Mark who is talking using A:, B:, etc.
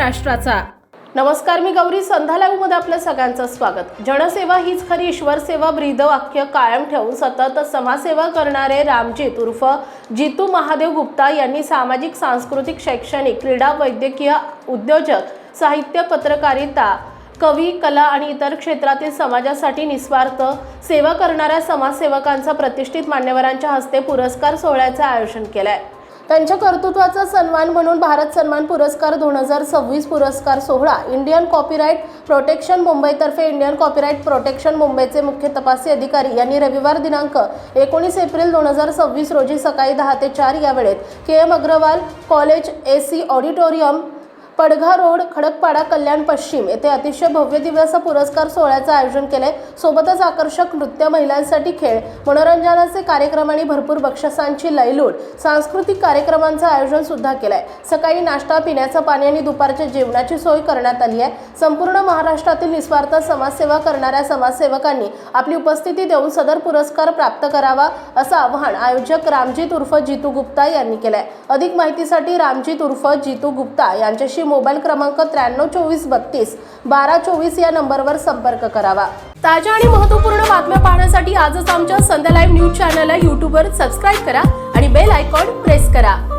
A: महाराष्ट्राचा। नमस्कार, मी गौरी, संध्या लाईव्ह मध्ये आपलं सगळ्यांचं स्वागत। जनसेवा हीच खरी ईश्वर सेवा ब्रीद वाक्य कायम ठेवून सतत समाजसेवा करणारे रामजीत उर्फ जितू महादेव गुप्ता यांनी सामाजिक, सांस्कृतिक, शैक्षणिक, क्रीडा, वैद्यकीय, उद्योजक, साहित्य, पत्रकारिता, कवी, कला आणि इतर क्षेत्रातील समाजासाठी निस्वार्थ सेवा करणाऱ्या समाजसेवकांचा प्रतिष्ठित मान्यवरांच्या हस्ते पुरस्कार सोहळ्याचे आयोजन केले आहे। त्यांच्या कर्तृत्वाचा सन्मान म्हणून भारत सन्मान पुरस्कार 2026 पुरस्कार सोहळा इंडियन कॉपीराइट प्रोटेक्शन मुंबईतर्फे इंडियन कॉपीराइट प्रोटेक्शन मुंबईचे मुख्य तपासी अधिकारी यांनी रविवार दिनांक 19 एप्रिल 2026 रोजी सकाळी 10 ते 4 या वेळेत KM Agarwal college AC auditorium, Padgha road, Khadakpada, Kalyan पश्चिम येथे अतिशय भव्य दिव्य असा पुरस्कार सोहळ्याचे आयोजन केले। सोबतच आकर्षक नृत्य, महिलांसाठी खेळ, मनोरंजनाचे कार्यक्रम आणि भरपूर बक्षिसांची लयलूट सांस्कृतिक कार्यक्रमांचे आयोजन सुद्धा केले आहे। सकाळी नाश्ता, पिण्याचं पाणी आणि दुपारच्या जेवणाची सोय करण्यात आली आहे। संपूर्ण महाराष्ट्रातील निस्वार्थ समाजसेवा करणाऱ्या समाजसेवकांनी आपली उपस्थिती देऊन सदर पुरस्कार प्राप्त करावा असं आवाहन आयोजक रामजीत उर्फ जितू गुप्ता यांनी केले आहे। अधिक माहितीसाठी रामजीत उर्फ जितू गुप्ता यांच्याशी मोबाईल क्रमांक 9332321224 या नंबरवर संपर्क करावा। ताज्या आणि महत्त्वपूर्ण बातम्या पाहण्यासाठी आजच आमच्या संध्या लाईव्ह न्यूज चॅनलला YouTube वर सबस्क्राइब करा आणि बेल आयकॉन प्रेस करा।